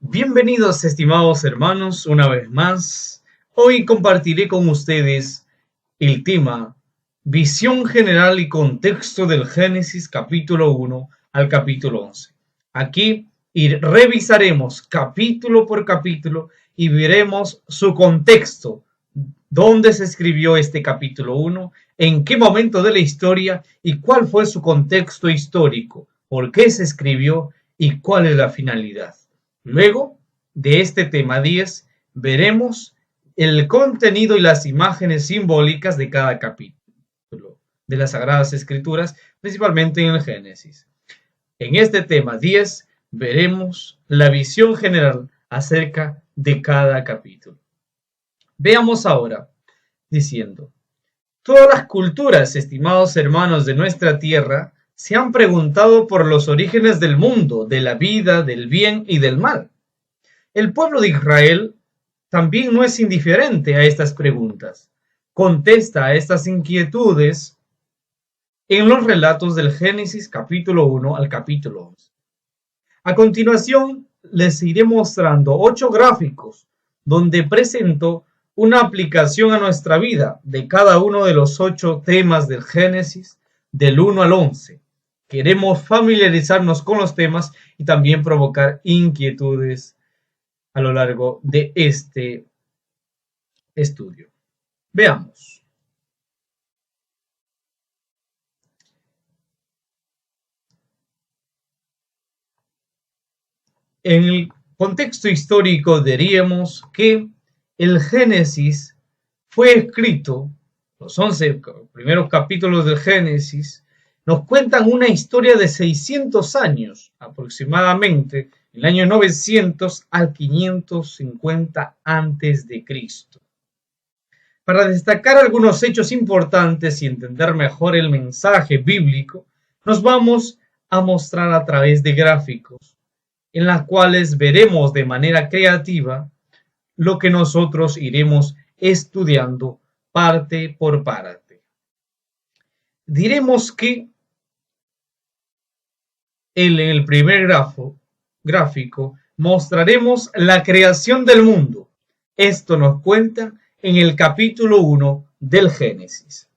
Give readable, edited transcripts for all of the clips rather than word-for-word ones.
Bienvenidos, estimados hermanos, una vez más. Hoy compartiré con ustedes el tema Visión general y contexto del Génesis capítulo 1 al capítulo 11. Aquí revisaremos capítulo por capítulo y veremos su contexto, dónde se escribió este capítulo 1, en qué momento de la historia y cuál fue su contexto histórico, por qué se escribió y cuál es la finalidad. Luego de este tema 10, veremos el contenido y las imágenes simbólicas de cada capítulo de las Sagradas Escrituras, principalmente en el Génesis. En este tema 10 veremos la visión general acerca de cada capítulo. Veamos ahora, diciendo, todas las culturas, estimados hermanos de nuestra tierra, se han preguntado por los orígenes del mundo, de la vida, del bien y del mal. El pueblo de Israel también no es indiferente a estas preguntas. Contesta a estas inquietudes en los relatos del Génesis capítulo 1 al capítulo 11. A continuación, les iré mostrando 8 gráficos donde presento una aplicación a nuestra vida de cada uno de los 8 temas del Génesis del 1 al 11. Queremos familiarizarnos con los temas y también provocar inquietudes a lo largo de este estudio. Veamos. En el contexto histórico diríamos que el Génesis fue escrito, los 11 primeros capítulos del Génesis nos cuentan una historia de 600 años aproximadamente, el año 900 al 550 antes de Cristo. Para destacar algunos hechos importantes y entender mejor el mensaje bíblico, nos vamos a mostrar a través de gráficos, en las cuales veremos de manera creativa lo que nosotros iremos estudiando parte por parte. Diremos que en el primer gráfico mostraremos la creación del mundo. Esto nos cuenta en el capítulo 1 del Génesis.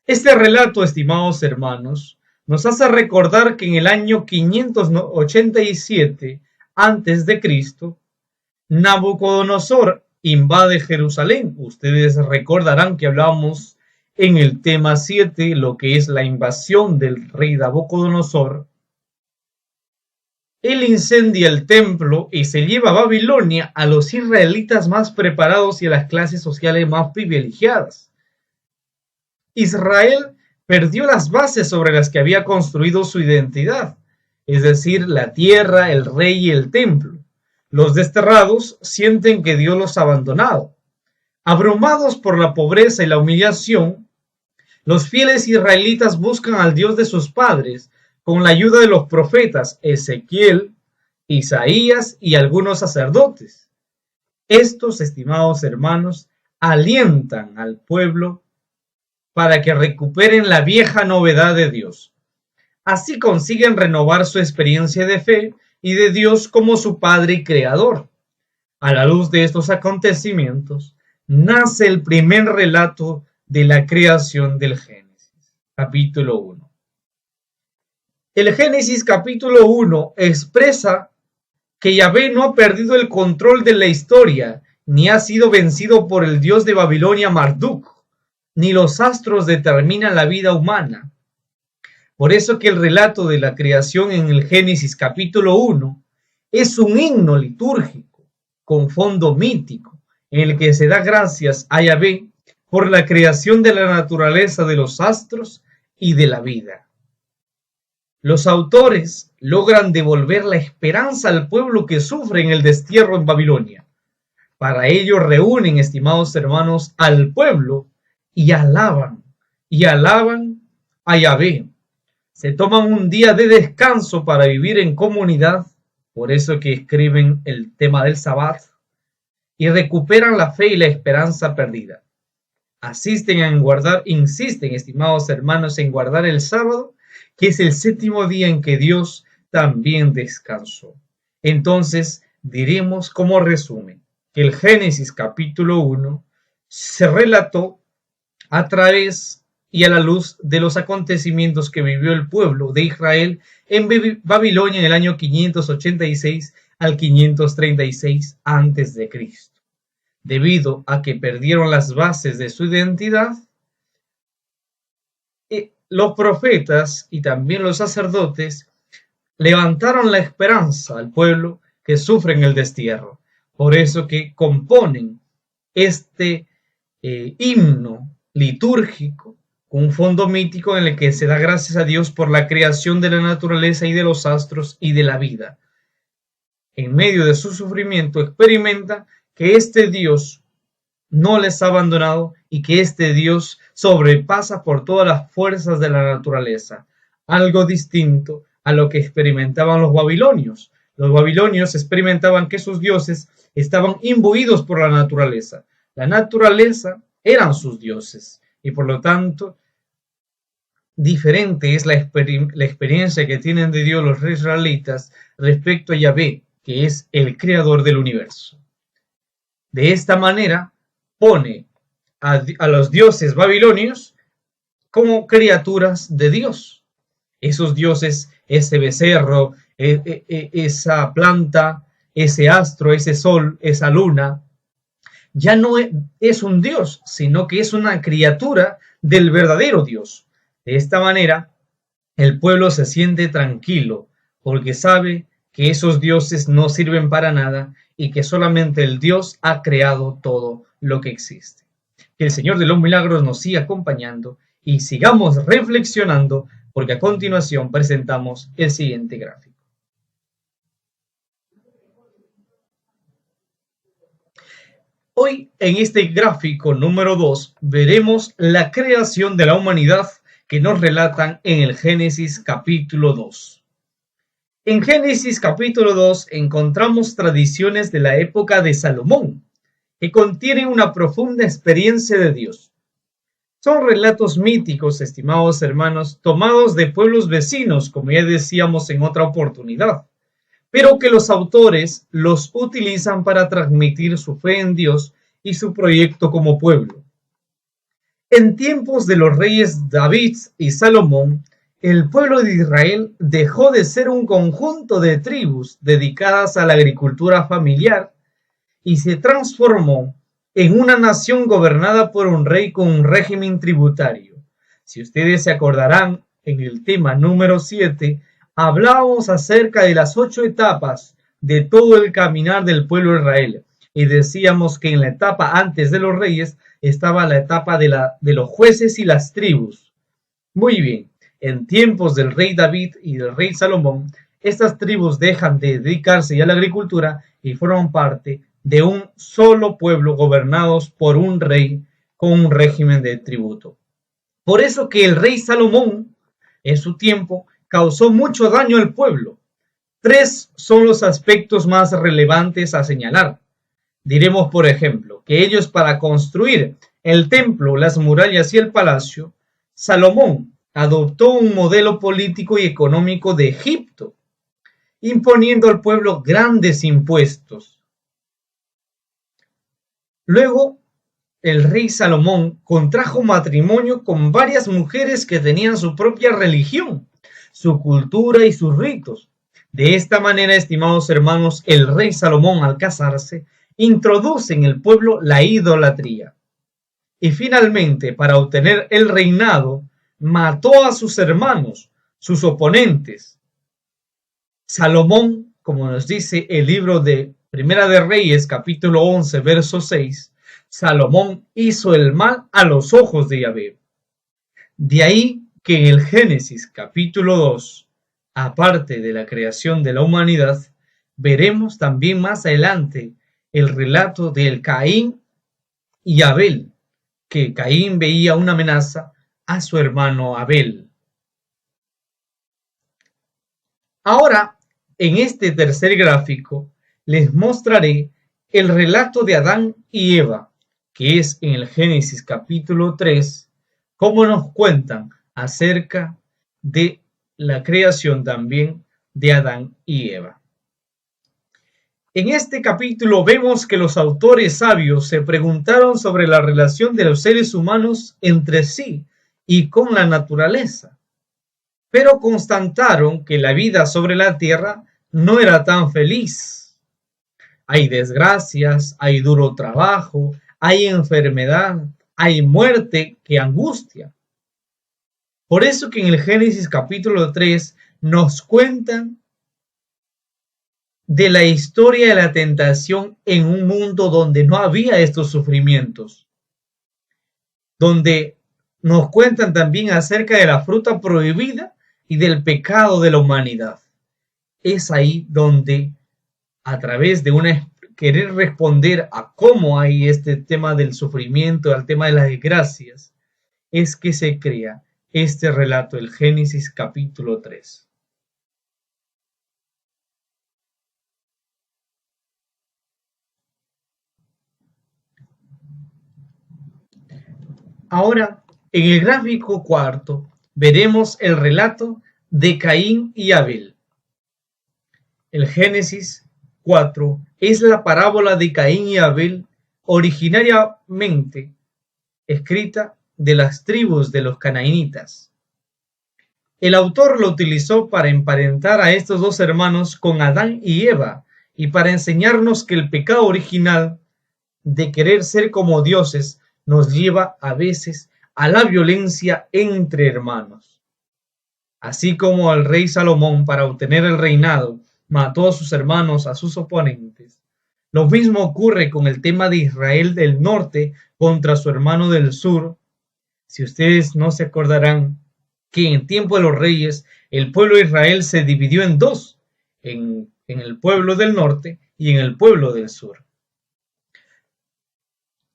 Este relato, estimados hermanos, nos hace recordar que en el año 587 antes de Cristo, Nabucodonosor invade Jerusalén. Ustedes recordarán que hablamos en el tema 7, lo que es la invasión del rey Nabucodonosor. Él incendia el templo y se lleva a Babilonia a los israelitas más preparados y a las clases sociales más privilegiadas. Israel perdió las bases sobre las que había construido su identidad, es decir, la tierra, el rey y el templo. Los desterrados sienten que Dios los ha abandonado. Abrumados por la pobreza y la humillación, los fieles israelitas buscan al Dios de sus padres con la ayuda de los profetas Ezequiel, Isaías y algunos sacerdotes. Estos, estimados hermanos, alientan al pueblo para que recuperen la vieja novedad de Dios. Así consiguen renovar su experiencia de fe y de Dios como su Padre y Creador. A la luz de estos acontecimientos, nace el primer relato de la creación del Génesis, capítulo 1. El Génesis capítulo 1 expresa que Yahvé no ha perdido el control de la historia, ni ha sido vencido por el dios de Babilonia Marduk, ni los astros determinan la vida humana. Por eso que el relato de la creación en el Génesis capítulo 1 es un himno litúrgico con fondo mítico, en el que se da gracias a Yahvé por la creación de la naturaleza de los astros y de la vida. Los autores logran devolver la esperanza al pueblo que sufre en el destierro en Babilonia. Para ello reúnen, estimados hermanos, al pueblo y alaban a Yahvé. Se toman un día de descanso para vivir en comunidad, por eso que escriben el tema del Sabbat, y recuperan la fe y la esperanza perdida. Insisten, estimados hermanos, en guardar el sábado, que es el séptimo día en que Dios también descansó. Entonces diremos como resumen que el Génesis capítulo 1 se relató a través y a la luz de los acontecimientos que vivió el pueblo de Israel en Babilonia en el año 586 al 536 a.C. Debido a que perdieron las bases de su identidad, los profetas y también los sacerdotes levantaron la esperanza al pueblo que sufre en el destierro. Por eso que componen este himno litúrgico, un fondo mítico en el que se da gracias a Dios por la creación de la naturaleza y de los astros y de la vida. En medio de su sufrimiento experimenta que este Dios no les ha abandonado y que este Dios sobrepasa por todas las fuerzas de la naturaleza, algo distinto a lo que experimentaban los babilonios. Los babilonios experimentaban que sus dioses estaban imbuidos por la naturaleza. La naturaleza eran sus dioses y por lo tanto diferente es la experiencia que tienen de Dios los israelitas respecto a Yahvé, que es el creador del universo. De esta manera pone a los dioses babilonios como criaturas de Dios. Esos dioses, ese becerro, esa planta, ese astro, ese sol, esa luna, ya no es un Dios, sino que es una criatura del verdadero Dios. De esta manera, el pueblo se siente tranquilo porque sabe que esos dioses no sirven para nada y que solamente el Dios ha creado todo lo que existe. Que el Señor de los Milagros nos siga acompañando y sigamos reflexionando, porque a continuación presentamos el siguiente gráfico. Hoy en este gráfico número 2 veremos la creación de la humanidad que nos relatan en el Génesis capítulo 2. En Génesis capítulo 2 encontramos tradiciones de la época de Salomón, que contienen una profunda experiencia de Dios. Son relatos míticos, estimados hermanos, tomados de pueblos vecinos, como ya decíamos en otra oportunidad, pero que los autores los utilizan para transmitir su fe en Dios y su proyecto como pueblo. En tiempos de los reyes David y Salomón, el pueblo de Israel dejó de ser un conjunto de tribus dedicadas a la agricultura familiar y se transformó en una nación gobernada por un rey con un régimen tributario. Si ustedes se acordarán, en el tema número 7, hablábamos acerca de las 8 etapas de todo el caminar del pueblo de Israel y decíamos que en la etapa antes de los reyes estaba la etapa de los jueces y las tribus. Muy bien, en tiempos del rey David y del rey Salomón, estas tribus dejan de dedicarse ya a la agricultura y forman parte de un solo pueblo gobernados por un rey con un régimen de tributo. Por eso que el rey Salomón, en su tiempo, causó mucho daño al pueblo. 3 son los aspectos más relevantes a señalar. Diremos, por ejemplo, que ellos para construir el templo, las murallas y el palacio, Salomón adoptó un modelo político y económico de Egipto, imponiendo al pueblo grandes impuestos. Luego, el rey Salomón contrajo matrimonio con varias mujeres que tenían su propia religión, su cultura y sus ritos. De esta manera, estimados hermanos, el rey Salomón, al casarse, introduce en el pueblo la idolatría. Y finalmente, para obtener el reinado, mató a sus hermanos, sus oponentes. Salomón, como nos dice el libro de Primera de Reyes, capítulo 11, verso 6, Salomón hizo el mal a los ojos de Yahvé. De ahí que en el Génesis, capítulo 2, aparte de la creación de la humanidad, veremos también más adelante el relato del Caín y Abel, que Caín veía una amenaza a su hermano Abel. Ahora, en este tercer gráfico, les mostraré el relato de Adán y Eva, que es en el Génesis capítulo 3, cómo nos cuentan acerca de la creación también de Adán y Eva. En este capítulo vemos que los autores sabios se preguntaron sobre la relación de los seres humanos entre sí y con la naturaleza, pero constataron que la vida sobre la tierra no era tan feliz. Hay desgracias, hay duro trabajo, hay enfermedad, hay muerte que angustia. Por eso que en el Génesis capítulo 3 nos cuentan de la historia de la tentación en un mundo donde no había estos sufrimientos, donde nos cuentan también acerca de la fruta prohibida y del pecado de la humanidad. Es ahí donde, a través de querer responder a cómo hay este tema del sufrimiento, al tema de las desgracias, es que se crea este relato, el Génesis capítulo 3. Ahora, en el gráfico cuarto, veremos el relato de Caín y Abel. El Génesis 4 es la parábola de Caín y Abel, originariamente escrita de las tribus de los canaanitas. El autor lo utilizó para emparentar a estos dos hermanos con Adán y Eva y para enseñarnos que el pecado original de querer ser como dioses nos lleva a veces a la violencia entre hermanos. Así como el rey Salomón, para obtener el reinado, mató a sus hermanos, a sus oponentes, lo mismo ocurre con el tema de Israel del norte contra su hermano del sur. Si ustedes no se acordarán que en tiempo de los reyes el pueblo de Israel se dividió en dos, en el pueblo del norte y en el pueblo del sur.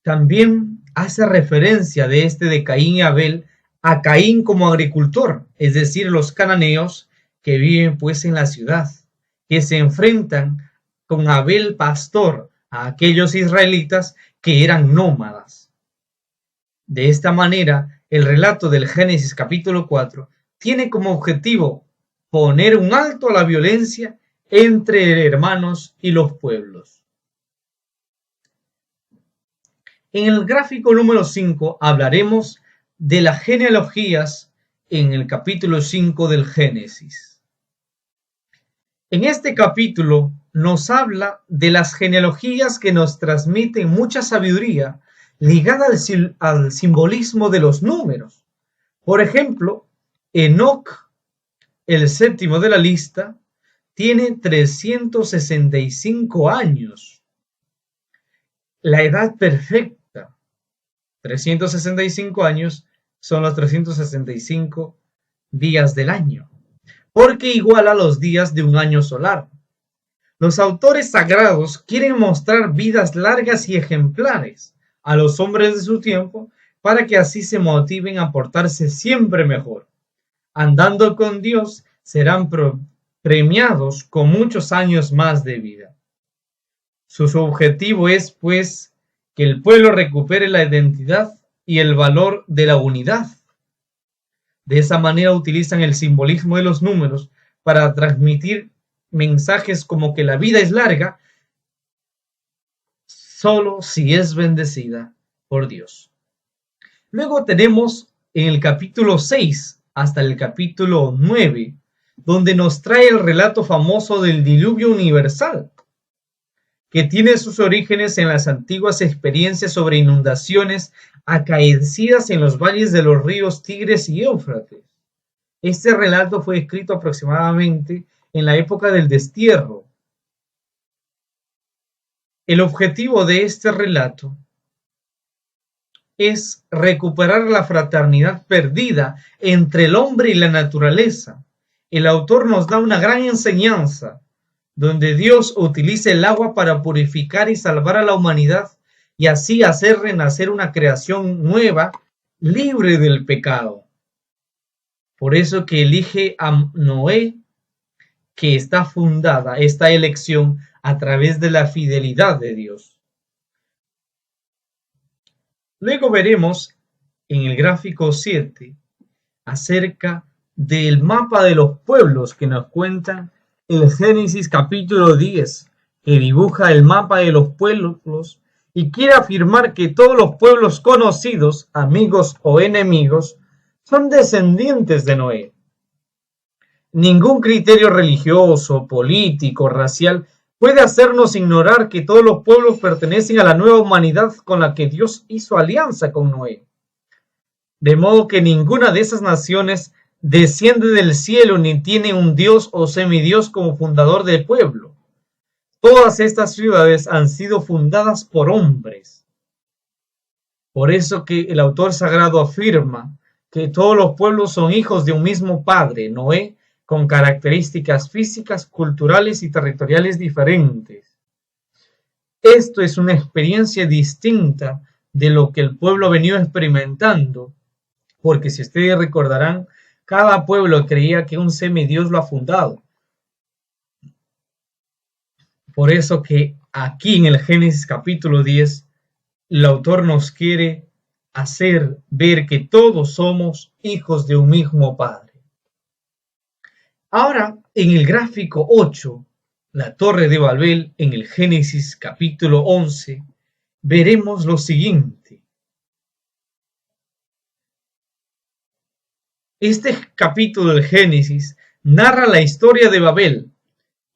También hace referencia de Caín y Abel a Caín como agricultor, es decir, los cananeos que viven pues en la ciudad, que se enfrentan con Abel pastor a aquellos israelitas que eran nómadas. De esta manera, el relato del Génesis capítulo 4 tiene como objetivo poner un alto a la violencia entre hermanos y los pueblos. En el gráfico número 5 hablaremos de las genealogías en el capítulo 5 del Génesis. En este capítulo nos habla de las genealogías que nos transmiten mucha sabiduría ligada al simbolismo de los números. Por ejemplo, Enoc, el séptimo de la lista, tiene 365 años, la edad perfecta. 365 años son los 365 días del año, porque iguala los días de un año solar. Los autores sagrados quieren mostrar vidas largas y ejemplares a los hombres de su tiempo para que así se motiven a portarse siempre mejor. Andando con Dios serán premiados con muchos años más de vida. Su objetivo es, pues, que el pueblo recupere la identidad y el valor de la unidad. De esa manera utilizan el simbolismo de los números para transmitir mensajes como que la vida es larga solo si es bendecida por Dios. Luego tenemos en el capítulo 6 hasta el capítulo 9, donde nos trae el relato famoso del diluvio universal, que tiene sus orígenes en las antiguas experiencias sobre inundaciones acaecidas en los valles de los ríos Tigres y Éufrates. Este relato fue escrito aproximadamente en la época del destierro. El objetivo de este relato es recuperar la fraternidad perdida entre el hombre y la naturaleza. El autor nos da una gran enseñanza donde Dios utiliza el agua para purificar y salvar a la humanidad y así hacer renacer una creación nueva, libre del pecado. Por eso que elige a Noé, que está fundada esta elección a través de la fidelidad de Dios. Luego veremos en el gráfico 7 acerca del mapa de los pueblos que nos cuentan el Génesis capítulo 10, que dibuja el mapa de los pueblos y quiere afirmar que todos los pueblos conocidos, amigos o enemigos, son descendientes de Noé. Ningún criterio religioso, político, racial puede hacernos ignorar que todos los pueblos pertenecen a la nueva humanidad con la que Dios hizo alianza con Noé. De modo que ninguna de esas naciones desciende del cielo ni tiene un dios o semidios como fundador del pueblo. Todas estas ciudades han sido fundadas por hombres. Por eso que el autor sagrado afirma que todos los pueblos son hijos de un mismo padre, Noé, con características físicas, culturales y territoriales diferentes. Esto es una experiencia distinta de lo que el pueblo ha venido experimentando, porque si ustedes recordarán, cada pueblo creía que un semidios lo ha fundado. Por eso que aquí en el Génesis capítulo 10, el autor nos quiere hacer ver que todos somos hijos de un mismo Padre. Ahora, en el gráfico 8, la Torre de Babel, en el Génesis capítulo 11, veremos lo siguiente. Este capítulo del Génesis narra la historia de Babel.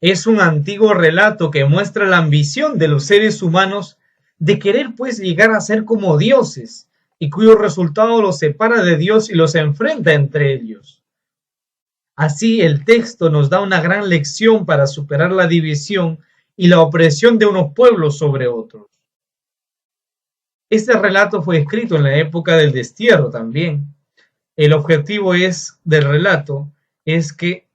Es un antiguo relato que muestra la ambición de los seres humanos de querer pues llegar a ser como dioses y cuyo resultado los separa de Dios y los enfrenta entre ellos. Así el texto nos da una gran lección para superar la división y la opresión de unos pueblos sobre otros. Este relato fue escrito en la época del destierro también. El objetivo del relato es que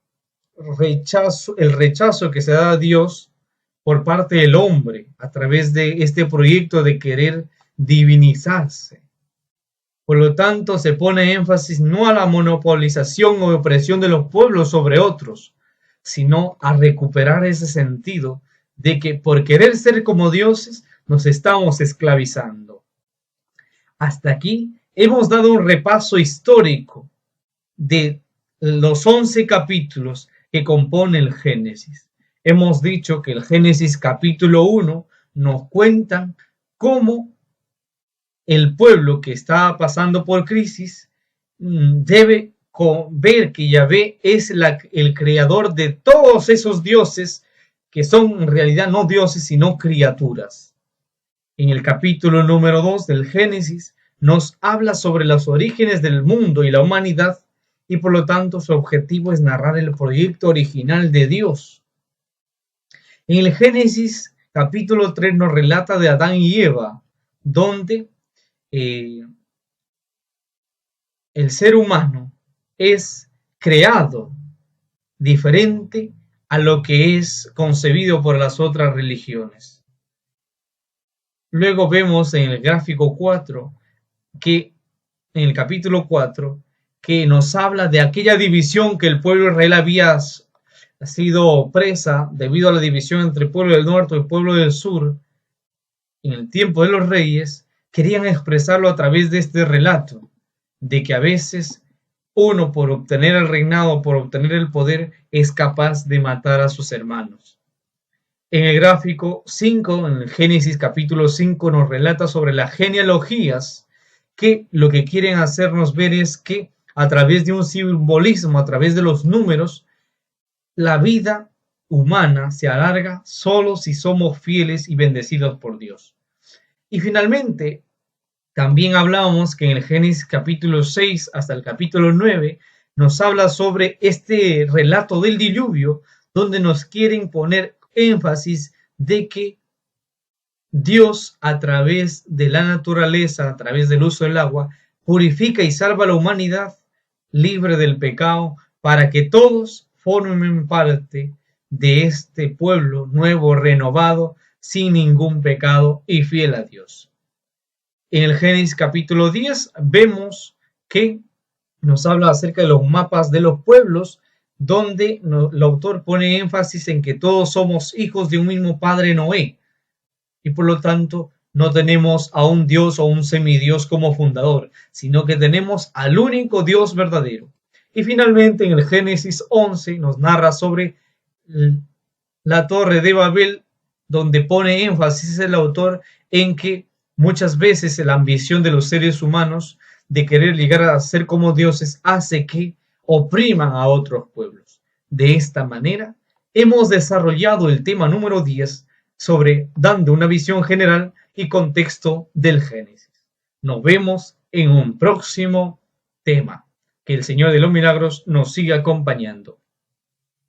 el rechazo que se da a Dios por parte del hombre a través de este proyecto de querer divinizarse. Por lo tanto, se pone énfasis no a la monopolización o opresión de los pueblos sobre otros, sino a recuperar ese sentido de que por querer ser como dioses nos estamos esclavizando. Hasta aquí hemos dado un repaso histórico de los 11 capítulos que compone el Génesis. Hemos dicho que el Génesis capítulo 1 nos cuenta cómo el pueblo que está pasando por crisis debe ver que Yahvé es el creador de todos esos dioses que son en realidad no dioses sino criaturas. En el capítulo número 2 del Génesis nos habla sobre los orígenes del mundo y la humanidad y por lo tanto su objetivo es narrar el proyecto original de Dios. En el Génesis capítulo 3 nos relata de Adán y Eva, donde el ser humano es creado diferente a lo que es concebido por las otras religiones. Luego vemos en el gráfico 4 que en el capítulo 4 que nos habla de aquella división que el pueblo de Israel había sido presa debido a la división entre el pueblo del norte y el pueblo del sur en el tiempo de los reyes. Querían expresarlo a través de este relato, de que a veces uno por obtener el reinado, por obtener el poder, es capaz de matar a sus hermanos. En el gráfico 5, en el Génesis capítulo 5, nos relata sobre las genealogías, que lo que quieren hacernos ver es que a través de un simbolismo, a través de los números, la vida humana se alarga solo si somos fieles y bendecidos por Dios. Y finalmente, también hablábamos que en el Génesis capítulo 6 hasta el capítulo 9 nos habla sobre este relato del diluvio, donde nos quieren poner énfasis de que Dios, a través de la naturaleza, a través del uso del agua, purifica y salva a la humanidad libre del pecado para que todos formen parte de este pueblo nuevo, renovado, sin ningún pecado y fiel a Dios. En el Génesis capítulo 10 vemos que nos habla acerca de los mapas de los pueblos, donde el autor pone énfasis en que todos somos hijos de un mismo padre Noé, y por lo tanto no tenemos a un dios o un semidios como fundador, sino que tenemos al único Dios verdadero. Y finalmente en el Génesis 11 nos narra sobre la Torre de Babel, donde pone énfasis el autor en que muchas veces la ambición de los seres humanos de querer llegar a ser como dioses hace que opriman a otros pueblos. De esta manera, hemos desarrollado el tema número 10 sobre dando una visión general y contexto del Génesis. Nos vemos en un próximo tema. Que el Señor de los Milagros nos siga acompañando.